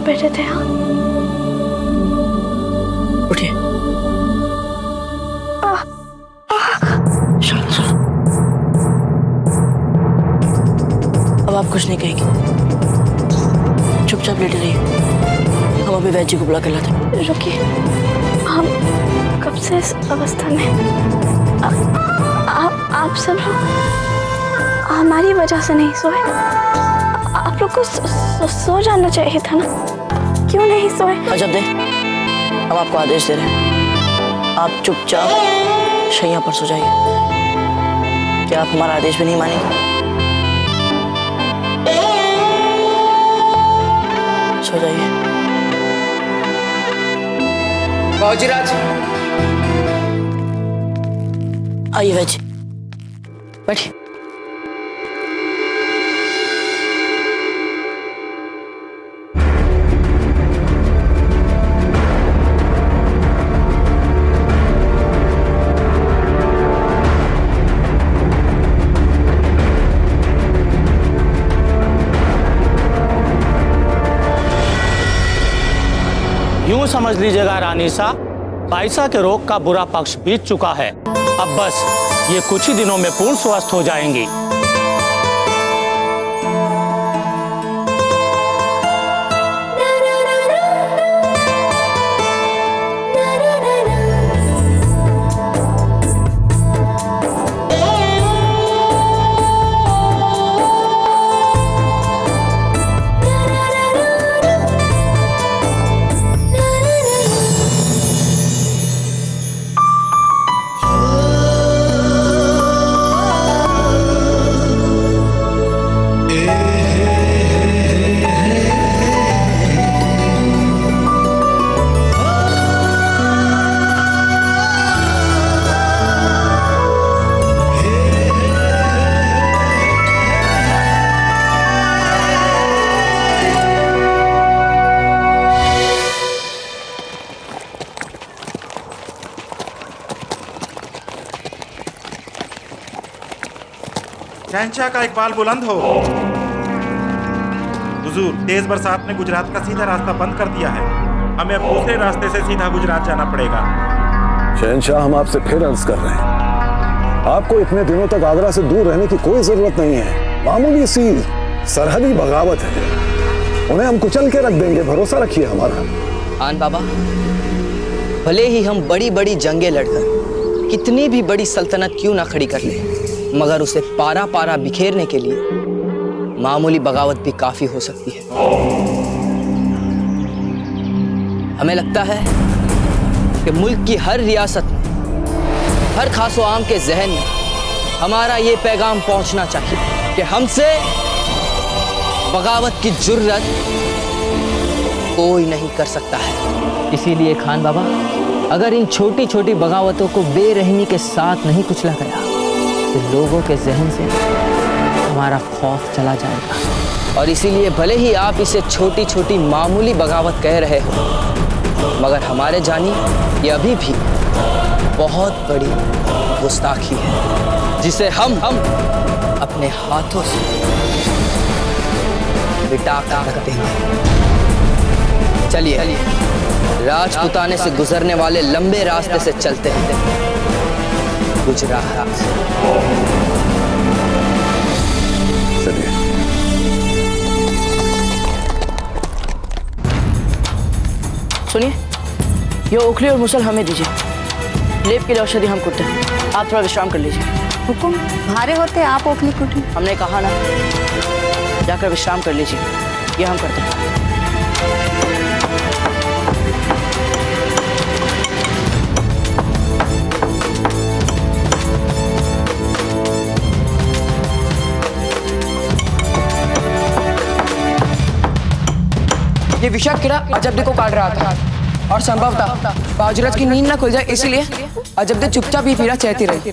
बैठे थे। हाँ उठिए। चलो चलो, अब आप कुछ नहीं कहेंगे, चुपचाप लेटे रहिए, हम अभी वैद्य जी को बुला कर लाते हैं। रुकिए, हम कब से इस अवस्था में? आप सब लोग हमारी वजह से नहीं सोए। आप लोग को सो जाना चाहिए था ना, क्यों नहीं सोए? अजब दे, हम आपको आदेश दे रहे हैं, आप चुपचाप शैया पर सो जाइए। क्या आप हमारा आदेश भी नहीं मानेंगे? सो जाइए। फौजीराज, आइए वैद्य, बैठिए। यूं समझ लीजिएगा रानीसा, बाईसा के रोग का बुरा पक्ष बीत चुका है। अब बस ये कुछ ही दिनों में पूर्ण स्वस्थ हो जाएंगी। शहंशाह का इकबाल बुलंद हो। हुजूर, तेज बरसात ने गुजरात का सीधा रास्ता बंद कर दिया है, हमें अब दूसरे रास्ते से सीधा गुजरात जाना पड़ेगा। शहंशाह, हम आपसे फिर अर्ज कर रहे हैं, आपको इतने दिनों तक आगरा से दूर रहने की कोई जरूरत नहीं है। मामूली सी सरहदी बगावत है, उन्हें हम कुचल के रख देंगे, भरोसा रखिए हमारा। खान बाबा, भले ही हम बड़ी बड़ी जंगें लड़कर कितनी भी बड़ी सल्तनत क्यों ना खड़ी कर ले, मगर उसे पारा पारा बिखेरने के लिए मामूली बगावत भी काफी हो सकती है। हमें लगता है कि मुल्क की हर रियासत में, हर खासो आम के जहन में हमारा ये पैगाम पहुंचना चाहिए कि हमसे बगावत की जुर्रत कोई नहीं कर सकता है। इसीलिए खान बाबा, अगर इन छोटी छोटी बगावतों को बेरहमी के साथ नहीं कुचला गया तो लोगों के जहन से हमारा खौफ चला जाएगा। और इसीलिए भले ही आप इसे छोटी छोटी मामूली बगावत कह रहे हो, मगर हमारे जानी ये अभी भी बहुत बड़ी गुस्ताखी है, जिसे हम अपने हाथों से मिटा कर रख देंगे। चलिए, राजपुताने से गुजरने वाले लंबे रास्ते से चलते हैं गुजरात। चलिए। सुनिए, ये ओखली और मुसल हमें दीजिए, लेप के लिए औषधि हम कुटते हैं, आप थोड़ा विश्राम कर लीजिए। हुकुम, भारे होते आप ओखली कुटी। हमने कहा ना, जाकर विश्राम कर लीजिए, ये हम करते हैं। ये विषाक्त कीड़ा अजबदे को काट रहा था और संभवतः बाजरत की नींद न खुल जाए, इसलिए अजबदे चुपचाप ही पीड़ा चहती रही।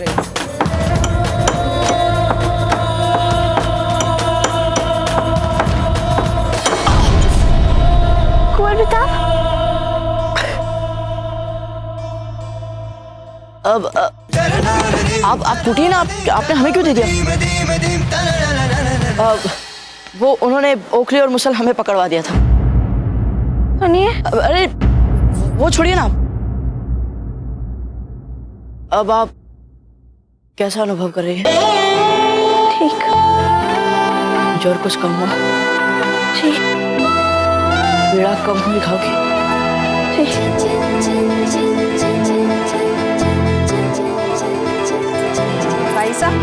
कुंवर प्रताप, अब आप टूटिए ना, आपने हमें क्यों दे दिया? वो उन्होंने ओखली और मुसल हमें पकड़वा दिया था। सुनिए। अरे वो छोड़िए ना। अब आप कैसा अनुभव कर रही हैं? ठीक। मुझे और कुछ कम हुआ? जी पीड़ा कम हुई खाओगी? भाई साहब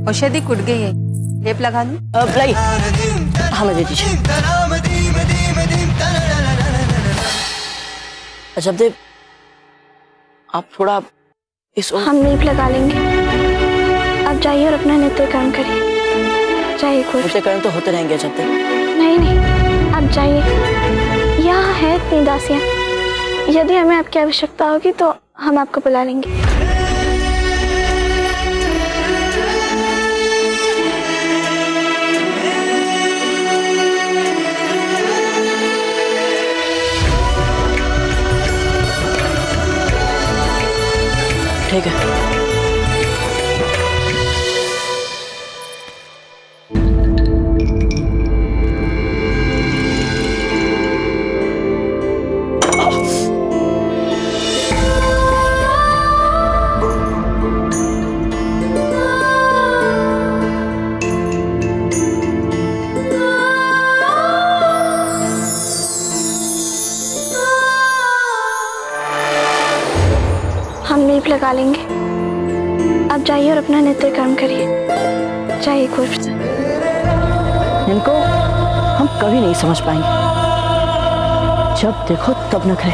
औषधि कुट गई है, लेप लगा दूं? अब लाई हमें दे दीजिए। अजब देव, आप थोड़ा इस हम नींव लगा लेंगे। आप जाइए और अपना नित्य कर्म करिए। जाइए खुश। नित्य कर्म तो होते रहेंगे अजब देव। नहीं नहीं, आप जाइए। यहाँ है इतनी दासियाँ, यदि हमें आपकी आवश्यकता होगी तो हम आपको बुला लेंगे। ठीक है। हम नींव लगा लेंगे। आप जाइए और अपना नित्य कर्म करिए। जाइए खुश। इनको हम कभी नहीं समझ पाएंगे। जब देखो तब नखरे।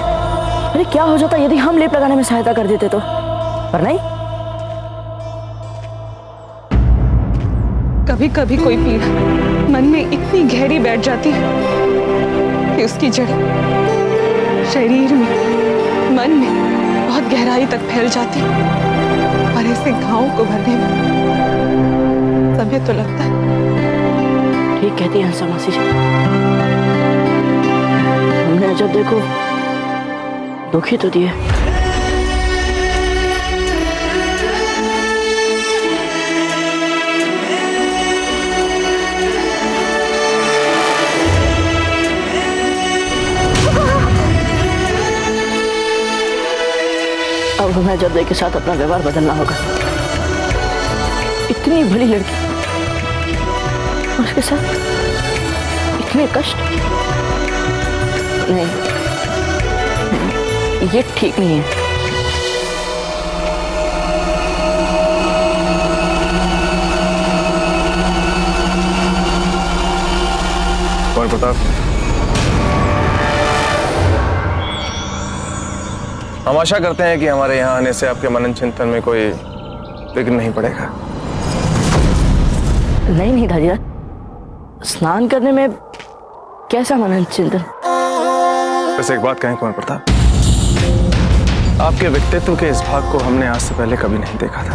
अरे क्या हो जाता यदि हम लेप लगाने में सहायता कर देते तो? पर नहीं। कभी कभी कोई पीड़ा मन में इतनी गहरी बैठ जाती है कि उसकी जड़ शरीर में, मन में बहुत गहराई तक फैल जाती है। और ऐसे घावों को भरने में समय तो लगता है। ठीक कहती है हंसा मासी जी। हमने जब देखो दुखी तो दिए। अब हमें जब के साथ अपना व्यवहार बदलना होगा। इतनी भली लड़की, उसके साथ इतने कष्ट। नहीं, ये ठीक नहीं है। कुंवर प्रताप, हम आशा करते हैं कि हमारे यहाँ आने से आपके मनन चिंतन में कोई विघ्न नहीं पड़ेगा। नहीं नहीं दादिया, स्नान करने में कैसा मनन चिंतन? वैसे एक बात कहें कुंवर प्रताप, आपके व्यक्तित्व के इस भाग को हमने आज से पहले कभी नहीं देखा था।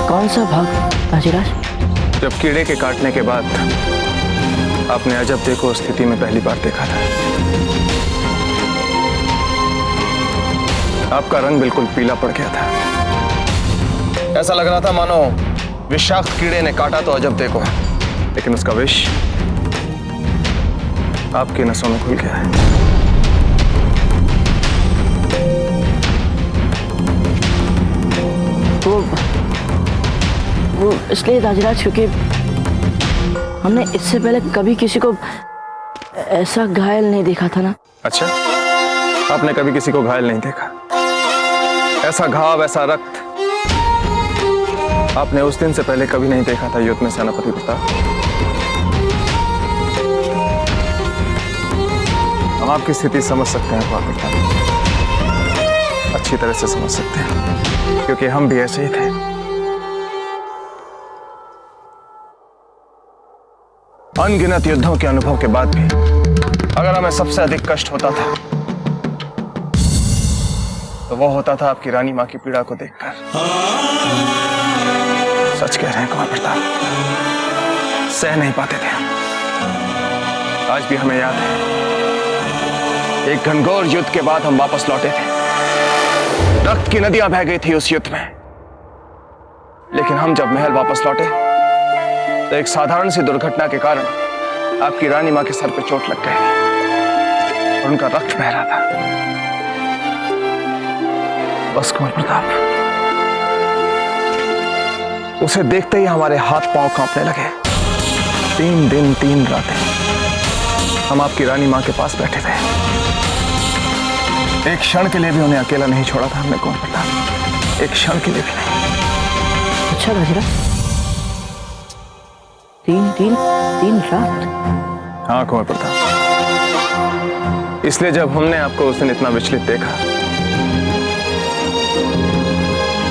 कौन सा भाग दाजीराज? जब कीड़े के काटने के बाद आपने अजब देव को स्थिति में पहली बार देखा था। आपका रंग बिल्कुल पीला पड़ गया था। ऐसा लग रहा था मानो विषाक्त कीड़े ने काटा तो अजब देव को, लेकिन उसका विष आपकी नसों में घुल गया है। वो इसलिए दाजीराज क्योंकि हमने इससे पहले कभी किसी को ऐसा घायल नहीं देखा था ना। अच्छा, आपने कभी किसी को घायल नहीं देखा? ऐसा घाव, ऐसा रक्त आपने उस दिन से पहले कभी नहीं देखा था युद्ध में सेनापति प्रताप। हम आपकी स्थिति समझ सकते हैं कुंवर प्रताप, अच्छी तरह से समझ सकते हैं, क्योंकि हम भी ऐसे ही थे। अनगिनत युद्धों के अनुभव के बाद भी अगर हमें सबसे अधिक कष्ट होता था तो वो होता था आपकी रानी मां की पीड़ा को देखकर। सच कह रहे हैं कुंवर प्रताप, सह नहीं पाते थे हम। आज भी हमें याद है, एक घनघोर युद्ध के बाद हम वापस लौटे थे। रक्त की नदियां बह गई थी उस युद्ध में, लेकिन हम जब महल वापस लौटे तो एक साधारण सी दुर्घटना के कारण आपकी रानी मां के सर पे चोट लग गई। और उनका रक्त बह रहा था। बस कुंवर प्रताप, उसे देखते ही हमारे हाथ पांव कांपने लगे। 3 दिन 3 रातें हम आपकी रानी मां के पास बैठे थे। एक क्षण के लिए भी उन्हें अकेला नहीं छोड़ा था हमने कुंवर प्रताप, एक क्षण के लिए भी नहीं। अच्छा राजीराज, 3 रात? हाँ कुंवर प्रताप, इसलिए जब हमने आपको उस दिन इतना विचलित देखा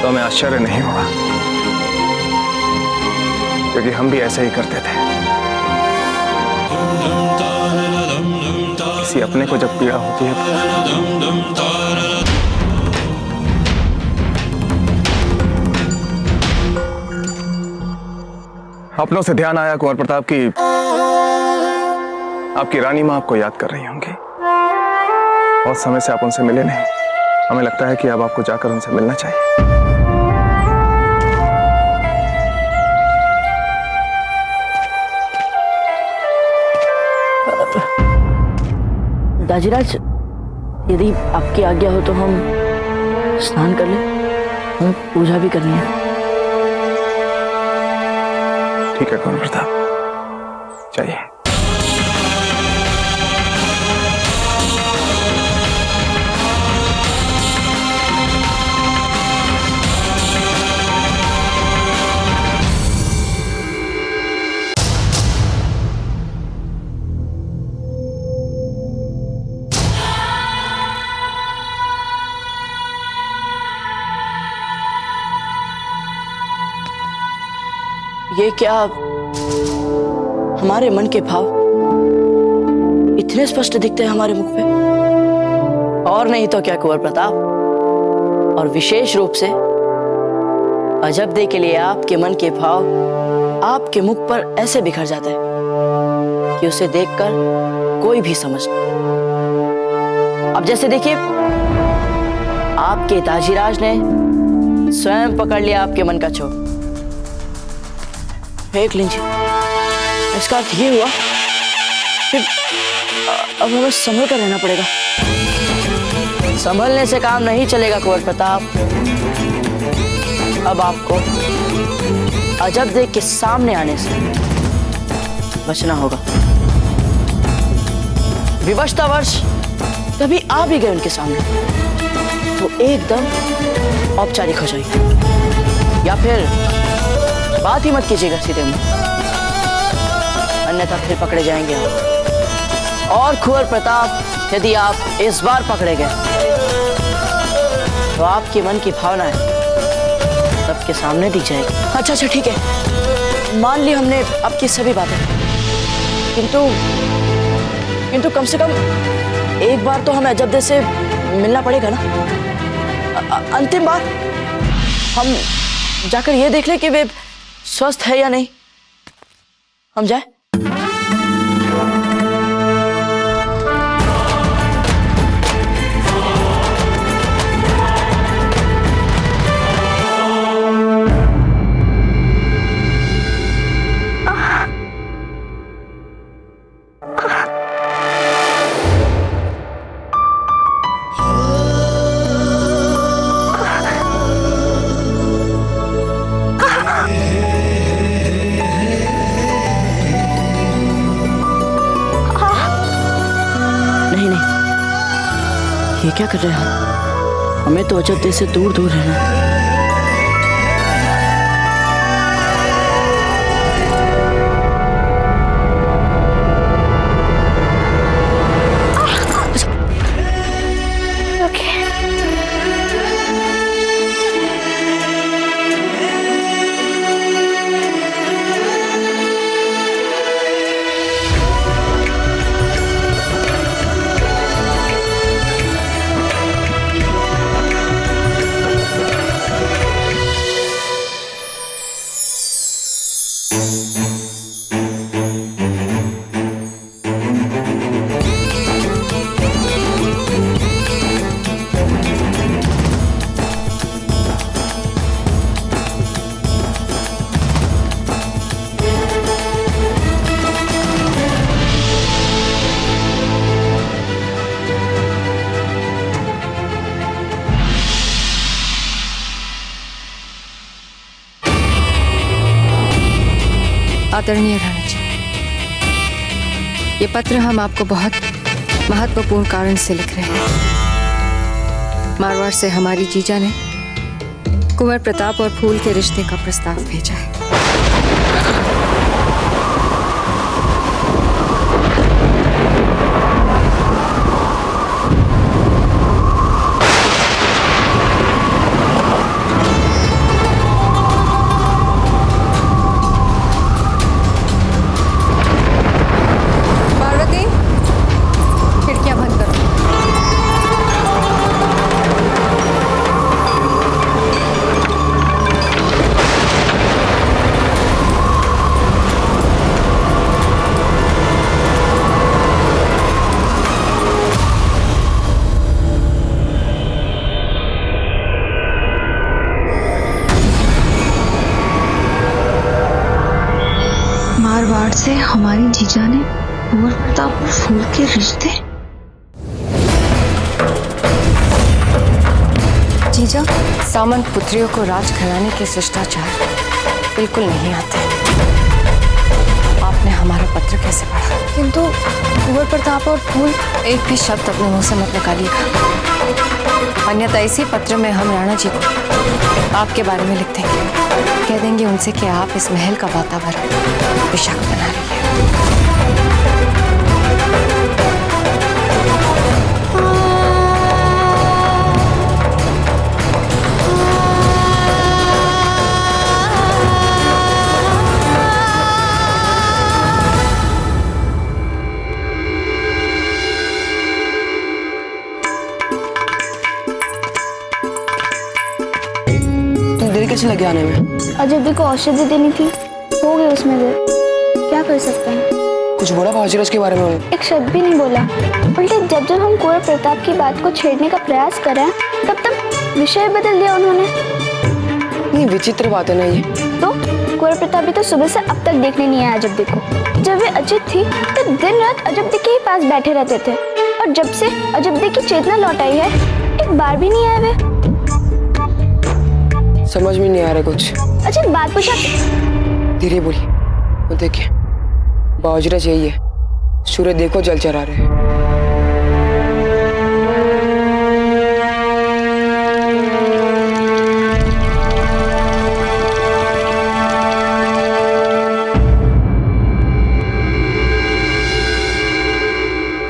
तो हमें आश्चर्य नहीं हुआ, क्योंकि हम भी ऐसे ही करते थे। किसी अपने को जब पीड़ा होती है अपनों से ध्यान आया कुंवर प्रताप की आपकी रानी मां आपको याद कर रही होंगी। बहुत समय से आप उनसे मिले नहीं, हमें लगता है कि अब आपको जाकर उनसे मिलना चाहिए। दाजीराज, यदि आपकी आज्ञा हो तो हम स्नान कर लें, हमें पूजा भी करनी है। ठीक है कुंवर प्रताप, चाहिए। ये क्या हमारे मन के भाव इतने स्पष्ट दिखते हैं हमारे मुख पे? और नहीं तो क्या कुंवर प्रताप, और विशेष रूप से अजबदे के लिए आपके मन के भाव आपके मुख पर ऐसे बिखर जाते हैं कि उसे देखकर कोई भी समझ नहीं। अब जैसे देखिए, आपके ताजीराज ने स्वयं पकड़ लिया आपके मन का छोर, फेंक लीजिए। इसका अर्थ ये हुआ कि अब हमें संभल कर रहना पड़ेगा। संभलने से काम नहीं चलेगा कुंवर प्रताप, अब आपको अजबदे के सामने आने से बचना होगा। विवशतावश कभी आ भी गए उनके सामने तो एकदम औपचारिक हो जाइए, या फिर बात ही मत कीजिएगा सीधे मुंह, अन्यथा फिर पकड़े जाएंगे आप। और कुंवर प्रताप, यदि आप इस बार पकड़े गए तो आपके मन की भावनाएं सबके सामने दिख जाएगी। अच्छा ठीक है, मान ली हमने आपकी सभी बातें, किंतु कम से कम एक बार तो हमें अजबदे से मिलना पड़ेगा ना। अंतिम बार हम जाकर ये देख लें कि वे स्वस्थ है या नहीं। हम जाए? ये क्या कर रहे हैं? हमें तो अजबदे से दूर दूर रहना है। आदरणीय राणा जी, ये पत्र हम आपको बहुत महत्वपूर्ण कारण से लिख रहे हैं। मारवाड़ से हमारी जीजा ने कुंवर प्रताप और फूल के रिश्ते का प्रस्ताव भेजा है। पार्वती, खिड़कियां बंद करो। मारवाड़ से हमारी जीजा ने कुंवर प्रताप और फूल के रिश्ते। जीजा, सामंत पुत्रियों को राजघराने के शिष्टाचार बिल्कुल नहीं आते। आपने हमारा पत्र कैसे पढ़ा? किंतु कुंवर प्रताप और फूल, एक भी शब्द अपने मुंह से मत निकालिएगा, अन्यथा इसी पत्र में हम राणा जी को आपके बारे में लिख देंगे। कह देंगे उनसे कि आप इस महल का वातावरण विषाक्त बना रही है। देरी कैसे लगे आने में? अजब को औषधि देनी थी, हो गई उसमें देर। क्या कर सकते हैं? कुछ बोला बाजीराज के बारे में? एक शब्द भी नहीं बोला। उल्टे जब जब हम कुंवर प्रताप की बात को छेड़ने का प्रयास करें, तब तब विषय बदल दिया उन्होंने। नहीं, विचित्र बात है ना ये। तो कुंवर प्रताप भी तो सुबह से अब तक देखने नहीं आया अजब को। जब वे अजित थी तो दिन रात अजब के ही पास बैठे रहते थे, और जब से अजब की चेतना लौट आई है, एक बार भी नहीं आए वे। समझ में नहीं आ रहा कुछ। अच्छा, बात पूछा। धीरे बोली। वो देखिए, बाजीराज यही है। सूर्य देखो जल चरा रहे हैं।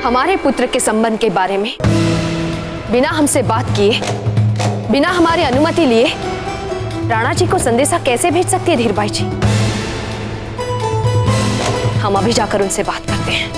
हमारे पुत्र के संबंध के बारे में बिना हमसे बात किए, बिना हमारी अनुमति लिए राणा जी को संदेशा कैसे भेज सकती है धीरबाई जी? हम अभी जाकर उनसे बात करते हैं।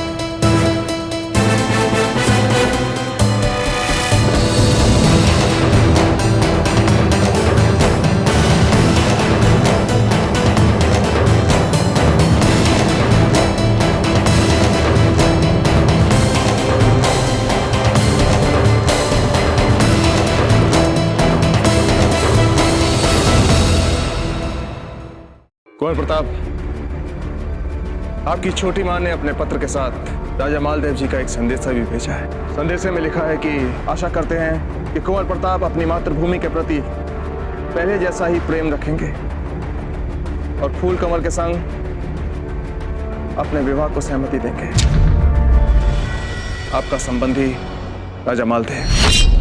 कुंवर प्रताप, आपकी छोटी मां ने अपने पत्र के साथ राजा मालदेव जी का एक संदेशा भी भेजा है। संदेशे में लिखा है कि आशा करते हैं कि कुंवर प्रताप अपनी मातृभूमि के प्रति पहले जैसा ही प्रेम रखेंगे और फूल कमल के संग अपने विवाह को सहमति देंगे। आपका संबंधी राजा मालदेव।